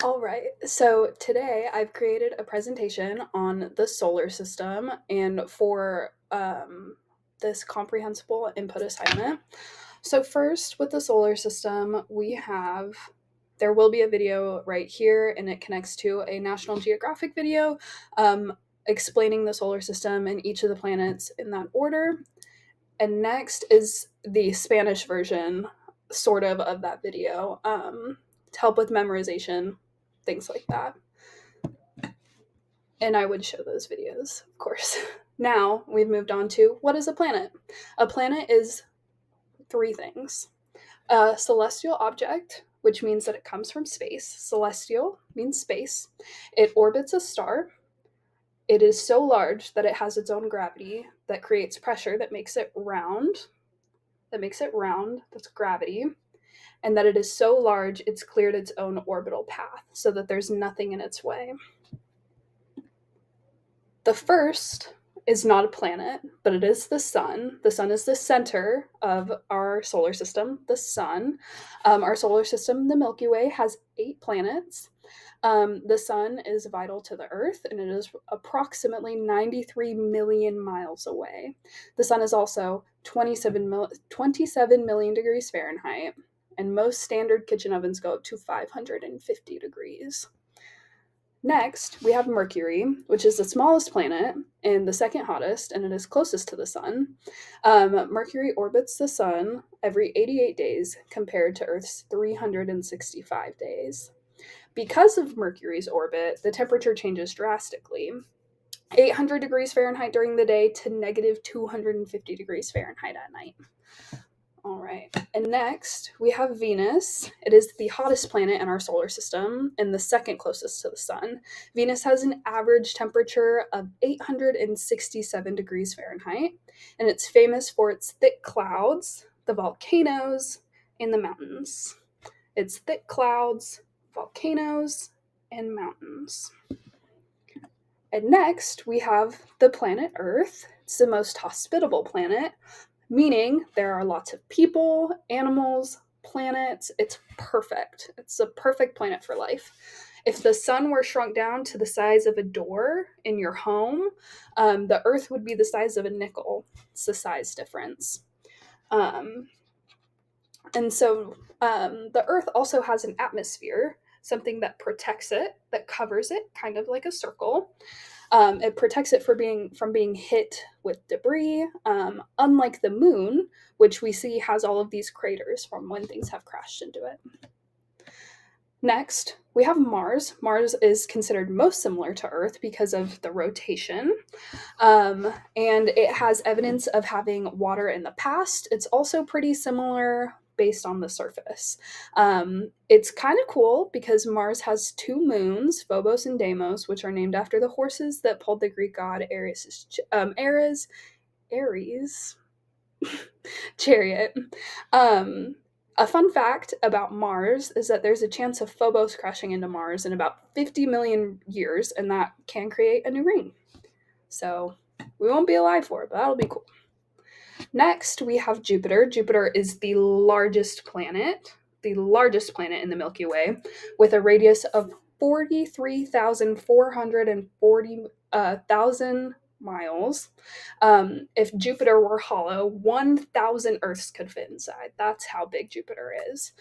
All right, so today I've created a presentation on the solar system and for this comprehensible input assignment. So, first, with the solar system, there will be a video right here, and it connects to a National Geographic video explaining the solar system and each of the planets in that order. And next is the Spanish version, sort of that video, to help with memorization, things like that. And I would show those videos, of course. Now we've moved on to what is a planet? A planet is three things: a celestial object, which means that it comes from space. Celestial means space. It orbits a star. It is so large that it has its own gravity that creates pressure that makes it round. That's gravity. And that it is so large it's cleared its own orbital path so that there's nothing in its way. The first is not a planet, but it is the sun. The sun is the center of our solar system. The sun, our solar system, the Milky Way, has 8 planets. The sun is vital to the Earth, and it is approximately 93 million miles away. The sun is also 27 million degrees Fahrenheit, and most standard kitchen ovens go up to 550 degrees. Next, we have Mercury, which is the smallest planet and the second hottest, and it is closest to the sun. Mercury orbits the sun every 88 days compared to Earth's 365 days. Because of Mercury's orbit, the temperature changes drastically: 800 degrees Fahrenheit during the day to negative 250 degrees Fahrenheit at night. All right. And next, we have Venus. It is the hottest planet in our solar system and the second closest to the sun. Venus has an average temperature of 867 degrees Fahrenheit, and it's famous for its thick clouds, the volcanoes, and the mountains. It's thick clouds, volcanoes, and mountains. And next, we have the planet Earth. It's the most hospitable planet, meaning there are lots of people, animals, planets. It's perfect. It's a perfect planet for life. If the sun were shrunk down to the size of a door in your home, the Earth would be the size of a nickel. It's the size difference. And so the Earth also has an atmosphere, something that protects it, that covers it, kind of like a circle. It protects it from being hit with debris, unlike the moon, which we see has all of these craters from when things have crashed into it. Next, we have Mars. Mars is considered most similar to Earth because of the rotation, and it has evidence of having water in the past. It's also pretty similar based on the surface. It's kind of cool because Mars has 2 moons, Phobos and Deimos, which are named after the horses that pulled the Greek god Ares chariot. A fun fact about Mars is that there's a chance of Phobos crashing into Mars in about 50 million years, and that can create a new ring. So we won't be alive for it, but that'll be cool. Next, we have Jupiter. Jupiter is the largest planet in the Milky Way, with a radius of 43,440,000 miles. If Jupiter were hollow, 1,000 Earths could fit inside. That's how big Jupiter is.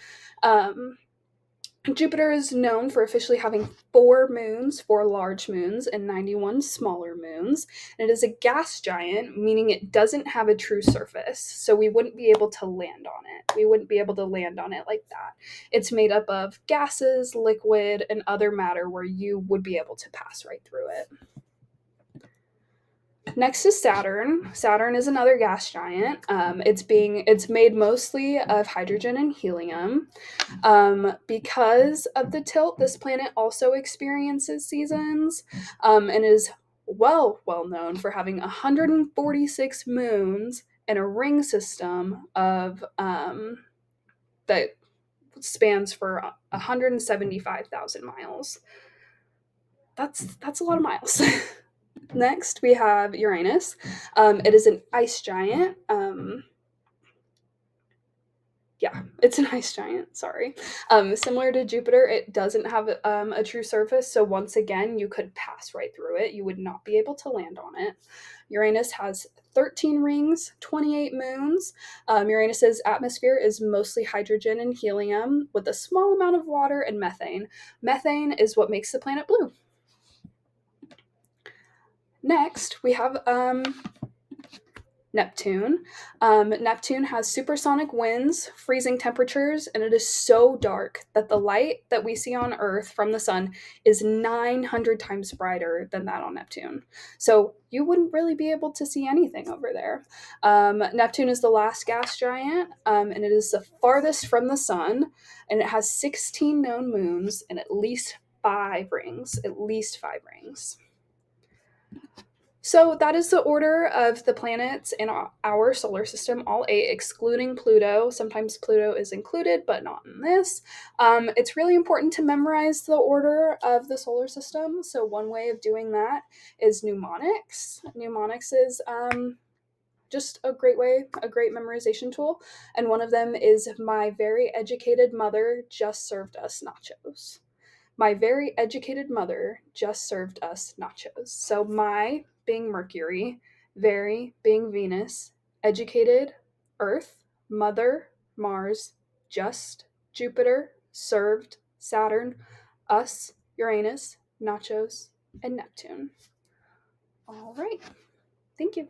Jupiter is known for officially having 4 moons, 4 large moons, and 91 smaller moons. And it is a gas giant, meaning it doesn't have a true surface, so we wouldn't be able to land on it. We wouldn't be able to land on it like that. It's made up of gases, liquid, and other matter where you would be able to pass right through it. Next is Saturn. Saturn is another gas giant. It's made mostly of hydrogen and helium. Because of the tilt, this planet also experiences seasons, and is well known for having 146 moons and a ring system of that spans for 175,000 miles. That's a lot of miles. Next, we have Uranus. It is an ice giant. Yeah, it's an ice giant. Sorry. Similar to Jupiter, it doesn't have a true surface. So once again, you could pass right through it. You would not be able to land on it. Uranus has 13 rings, 28 moons. Uranus's atmosphere is mostly hydrogen and helium, with a small amount of water and methane. Methane is what makes the planet blue. Next, we have Neptune. Neptune has supersonic winds, freezing temperatures, and it is so dark that the light that we see on Earth from the sun is 900 times brighter than that on Neptune. So you wouldn't really be able to see anything over there. Neptune is the last gas giant, and it is the farthest from the sun, and it has 16 known moons and at least 5 rings. At least 5 rings. So that is the order of the planets in our solar system, all 8, excluding Pluto. Sometimes Pluto is included, but not in this. It's really important to memorize the order of the solar system. So one way of doing that is mnemonics. Mnemonics is just a great way, a great memorization tool. And one of them is my very educated mother just served us nachos. My very educated mother just served us nachos. So my being Mercury, very being Venus, educated Earth, mother Mars, just Jupiter, served Saturn, us Uranus, nachos, and Neptune. All right. Thank you.